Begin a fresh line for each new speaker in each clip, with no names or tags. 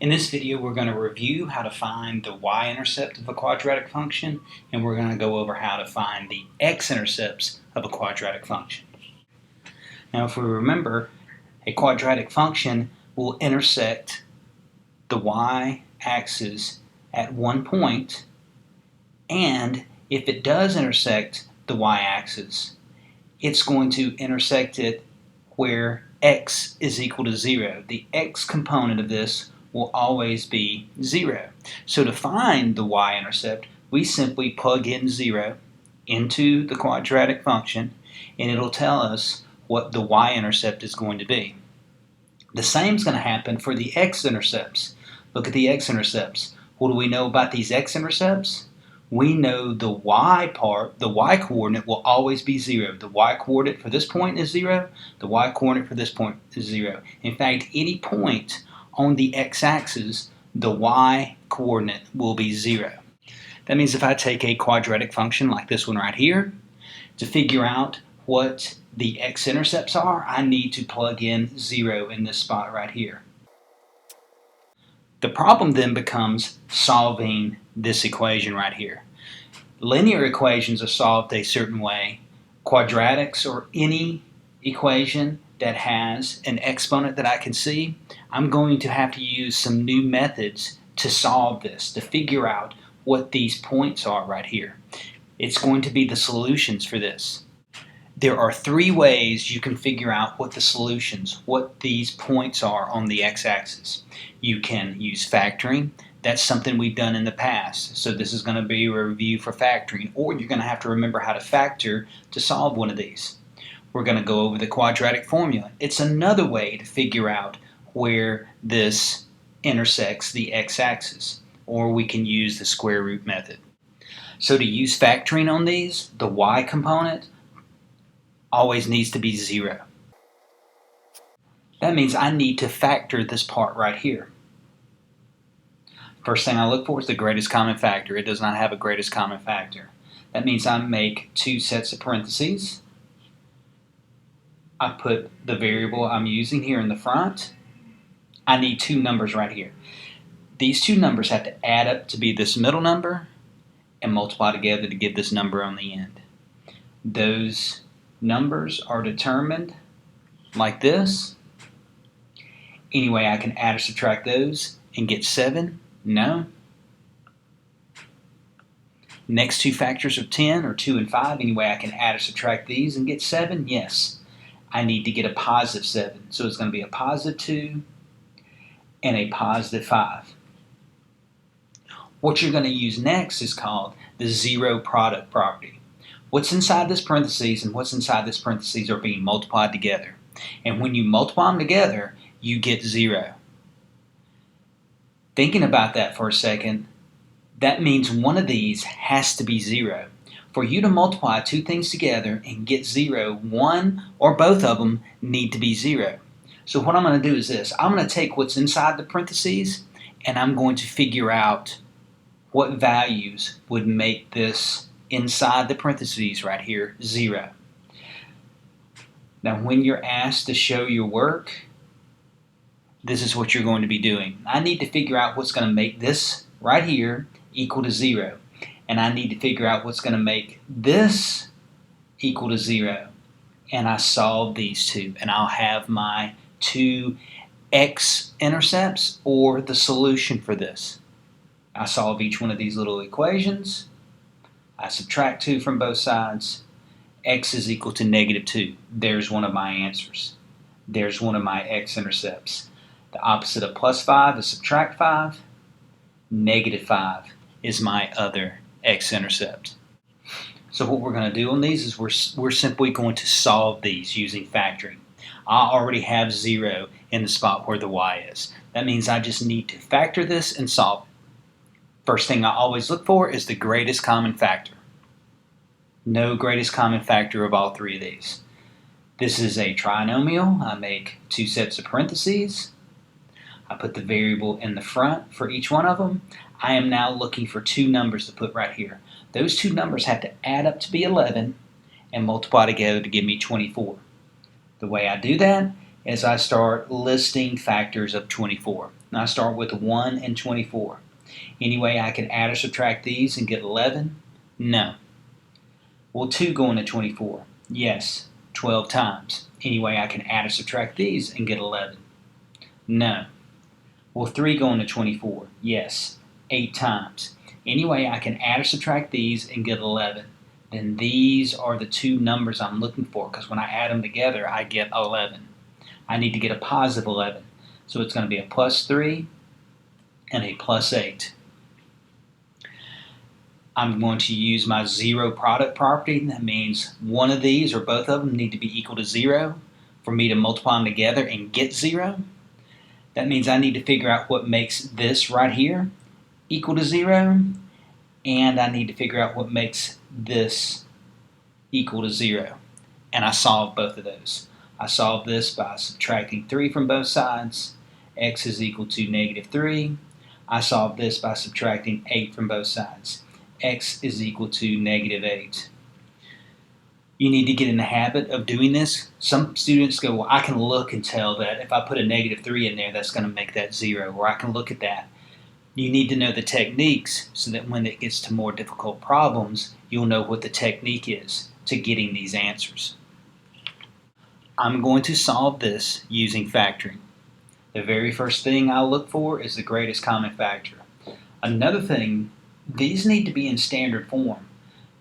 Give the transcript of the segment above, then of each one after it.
In this video, we're going to review how to find the y-intercept of a quadratic function, and we're going to go over how to find the x-intercepts of a quadratic function. Now, if we remember, a quadratic function will intersect the y-axis at one point, and if it does intersect the y-axis, it's going to intersect it where x is equal to 0. The x component of this will always be 0. So to find the y-intercept, we simply plug in 0 into the quadratic function, and it'll tell us what the y-intercept is going to be. The same is going to happen for the x-intercepts. Look at the x-intercepts. What do we know about these x-intercepts? We know the y part, the y coordinate will always be 0. The y coordinate for this point is 0. The y coordinate for this point is 0. In fact, any point on the x-axis, the y coordinate will be 0. That means if I take a quadratic function like this one right here, to figure out what the x-intercepts are, I need to plug in 0 in this spot right here. The problem then becomes solving this equation right here. Linear equations are solved a certain way. Quadratics, or any equation that has an exponent that I can see, I'm going to have to use some new methods to solve this, to figure out what these points are right here. It's going to be the solutions for this. There are three ways you can figure out what the solutions, what these points are on the x-axis. You can use factoring. That's something we've done in the past. So this is going to be a review for factoring, or you're going to have to remember how to factor to solve one of these. We're going to go over the quadratic formula. It's another way to figure out where this intersects the x-axis, or we can use the square root method. So to use factoring on these, the y component always needs to be 0. That means I need to factor this part right here. First thing I look for is the greatest common factor. It does not have a greatest common factor. That means I make two sets of parentheses. I put the variable I'm using here in the front. I need two numbers right here. These two numbers have to add up to be this middle number and multiply together to give this number on the end. Those numbers are determined like this. Any way I can add or subtract those and get 7? No. Next two factors of 10 are 2 and 5. Any way I can add or subtract these and get 7? Yes. I need to get a positive 7. So it's going to be a positive 2 and a positive 5. What you're going to use next is called the zero product property. What's inside this parentheses and what's inside this parentheses are being multiplied together. And when you multiply them together, you get 0. Thinking about that for a second, that means one of these has to be 0. For you to multiply two things together and get 0, one or both of them need to be 0. So what I'm going to do is this. I'm going to take what's inside the parentheses and I'm going to figure out what values would make this inside the parentheses right here 0. Now when you're asked to show your work, this is what you're going to be doing. I need to figure out what's going to make this right here equal to 0. And I need to figure out what's going to make this equal to 0. And I solve these two. And I'll have my two x-intercepts or the solution for this. I solve each one of these little equations. I subtract 2 from both sides. X is equal to -2. There's one of my answers. There's one of my x-intercepts. The opposite of plus 5 is subtract 5. -5 is my other x-intercept. So what we're going to do on these is we're simply going to solve these using factoring. I already have 0 in the spot where the y is. That means I just need to factor this and solve it. First thing I always look for is the greatest common factor. No greatest common factor of all three of these. This is a trinomial. I make two sets of parentheses. I put the variable in the front for each one of them. I am now looking for two numbers to put right here. Those two numbers have to add up to be 11 and multiply together to give me 24. The way I do that is I start listing factors of 24. Now I start with 1 and 24. Any way I can add or subtract these and get 11? No. Will 2 go into 24? Yes, 12 times. Any way I can add or subtract these and get 11? No. Will 3 go into 24? Yes, 8 times. Any way I can add or subtract these and get 11? Then these are the two numbers I'm looking for, because when I add them together, I get 11. I need to get a positive 11. So it's going to be a plus 3 and a plus 8. I'm going to use my zero product property. That means one of these or both of them need to be equal to 0 for me to multiply them together and get 0. That means I need to figure out what makes this right here equal to 0, and I need to figure out what makes this equal to 0. And I solve both of those. I solve this by subtracting 3 from both sides. X is equal to negative 3. I solve this by subtracting 8 from both sides. X is equal to negative 8. You need to get in the habit of doing this. Some students go, well, I can look and tell that if I put a negative 3 in there, that's going to make that 0, or I can look at that. You need to know the techniques so that when it gets to more difficult problems, you'll know what the technique is to getting these answers. I'm going to solve this using factoring. The very first thing I'll look for is the greatest common factor. Another thing, these need to be in standard form.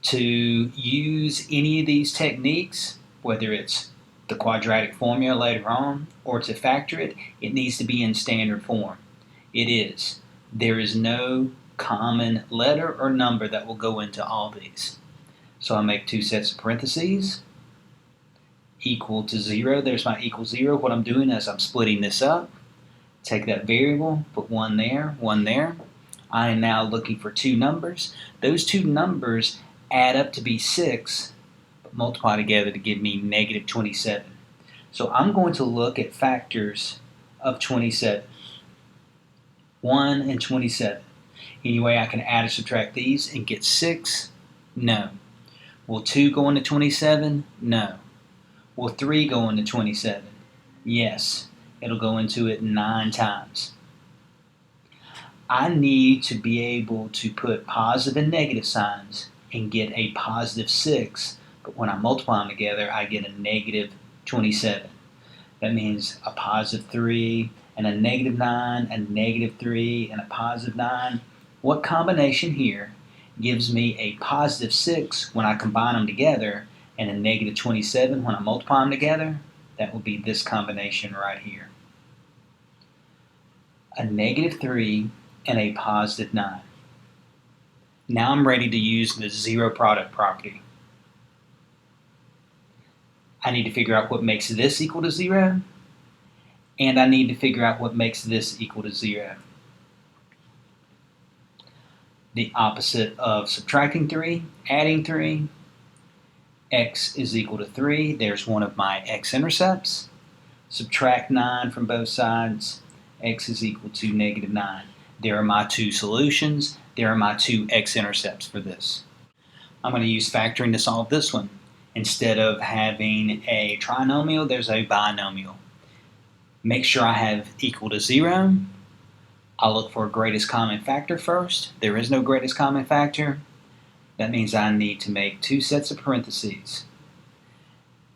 To use any of these techniques, whether it's the quadratic formula later on or to factor it, it needs to be in standard form. It is. There is no common letter or number that will go into all these. So I make two sets of parentheses, equal to 0. There's my equal 0. What I'm doing is I'm splitting this up. Take that variable, put one there, one there. I am now looking for two numbers. Those two numbers add up to be 6, but multiply together to give me negative 27. So I'm going to look at factors of 27. 1 and 27. Any way I can add or subtract these and get 6? No. Will 2 go into 27? No. Will 3 go into 27? Yes. It'll go into it 9 times. I need to be able to put positive and negative signs and get a positive 6, but when I multiply them together, I get a negative 27. That means a positive 3 and a negative 9, a negative 3 and a positive 9. What combination here gives me a positive 6 when I combine them together and a negative 27 when I multiply them together? That will be this combination right here. A negative 3 and a positive 9. Now I'm ready to use the zero product property. I need to figure out what makes this equal to 0, and I need to figure out what makes this equal to 0. The opposite of subtracting 3, adding 3. X is equal to 3. There's one of my X-Intercepts. Subtract 9 from both sides. X is equal to negative 9. There are my two solutions. There are my two X-Intercepts for this. I'm going to use factoring to solve this one. Instead of having a trinomial, there's a binomial. Make sure I have equal to 0. I'll look for a greatest common factor first. There is no greatest common factor. That means I need to make two sets of parentheses.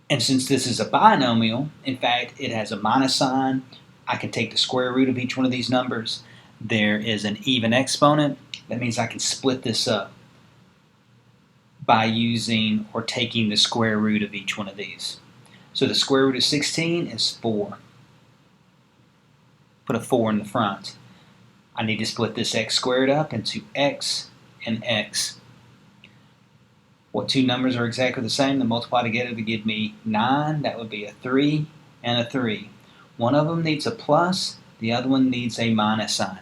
And since this is a binomial, in fact, it has a minus sign. I can take the square root of each one of these numbers. There is an even exponent. That means I can split this up by using or taking the square root of each one of these. So the square root of 16 is 4. Put a 4 in the front. I need to split this x squared up into x and x. What two numbers are exactly the same that multiply together to give me 9? That would be a 3 and a 3. One of them needs a plus, the other one needs a minus sign.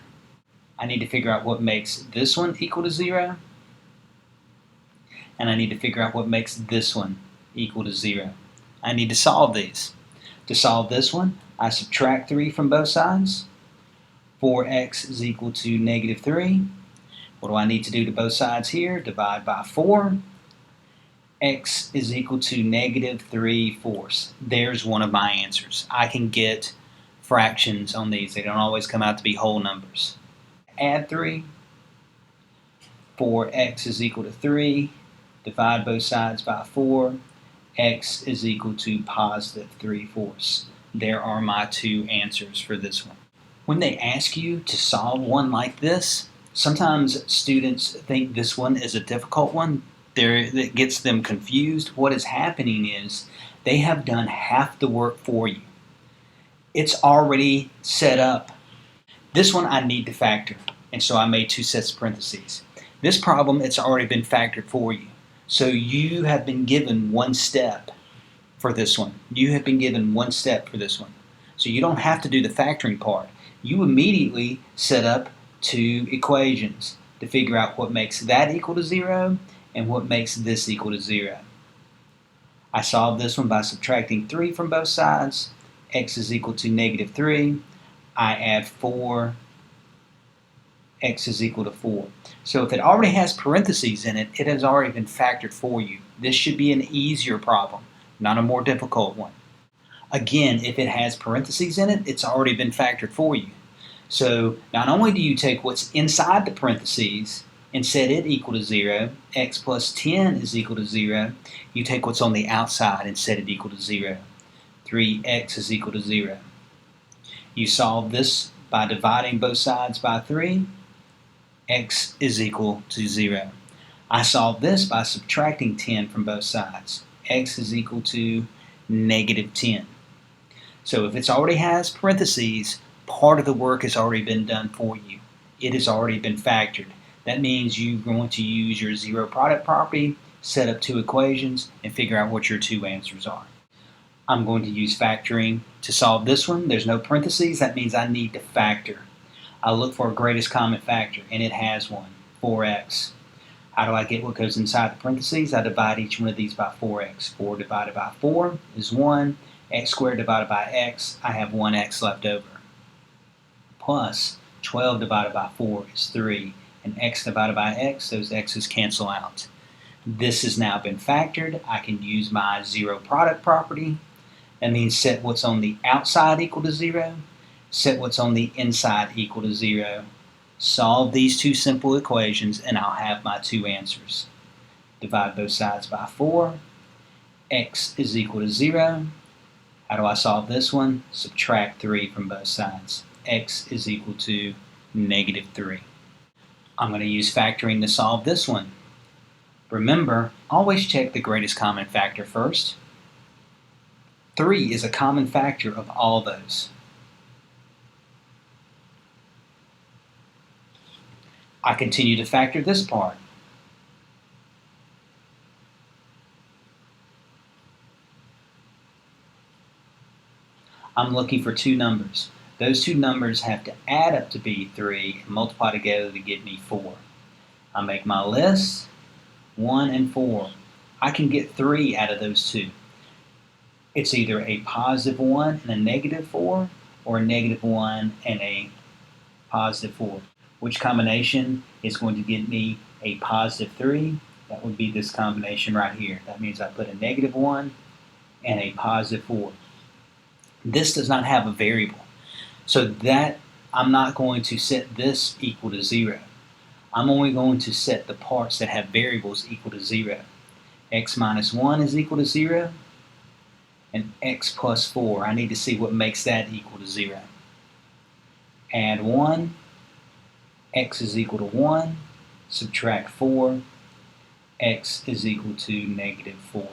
I need to figure out what makes this one equal to 0, and I need to figure out what makes this one equal to 0. I need to solve these. To solve this one, I subtract 3 from both sides. 4x is equal to negative 3. What do I need to do to both sides here? Divide by 4. x is equal to negative 3/4. There's one of my answers. I can get fractions on these. They don't always come out to be whole numbers. Add 3. 4x is equal to 3. Divide both sides by 4. X is equal to positive 3/4. There are my two answers for this one. When they ask you to solve one like this, sometimes students think this one is a difficult one. That gets them confused. What is happening is they have done half the work for you. It's already set up. This one I need to factor, and so I made two sets of parentheses. This problem, it's already been factored for you. So you have been given one step for this one. You have been given one step for this one. So you don't have to do the factoring part. You immediately set up two equations to figure out what makes that equal to 0 and what makes this equal to 0. I solved this one by subtracting 3 from both sides. X is equal to negative 3. I add 4. X is equal to 4. So if it already has parentheses in it, it has already been factored for you. This should be an easier problem, not a more difficult one. Again, if it has parentheses in it, it's already been factored for you. So not only do you take what's inside the parentheses and set it equal to 0, x plus 10 is equal to 0, you take what's on the outside and set it equal to 0. 3x is equal to 0. You solve this by dividing both sides by 3. X is equal to 0. I solved this by subtracting 10 from both sides. X is equal to negative 10. So if it already has parentheses, part of the work has already been done for you. It has already been factored. That means you're going to use your zero product property, set up two equations, and figure out what your two answers are. I'm going to use factoring to solve this one. There's no parentheses. That means I need to factor. I look for a greatest common factor, and it has one, 4x. How do I get what goes inside the parentheses? I divide each one of these by 4x. 4 divided by 4 is 1. X squared divided by x, I have 1x left over. Plus 12 divided by 4 is 3. And x divided by x, those x's cancel out. This has now been factored. I can use my zero product property. That means set what's on the outside equal to 0. Set what's on the inside equal to 0. Solve these two simple equations and I'll have my two answers. Divide both sides by 4. X is equal to 0. How do I solve this one? Subtract 3 from both sides. X is equal to negative 3. I'm going to use factoring to solve this one. Remember, always check the greatest common factor first. 3 is a common factor of all those. I continue to factor this part. I'm looking for two numbers. Those two numbers have to add up to be 3 and multiply together to get me 4. I make my list, 1 and 4. I can get 3 out of those two. It's either a positive 1 and a negative 4, or a negative 1 and a positive 4. Which combination is going to get me a positive 3? That would be this combination right here. That means I put a negative 1 and a positive 4. This does not have a variable. So that I'm not going to set this equal to 0. I'm only going to set the parts that have variables equal to 0. X minus 1 is equal to 0. And x plus 4, I need to see what makes that equal to 0. Add 1. X is equal to 1. Subtract 4. X is equal to negative 4.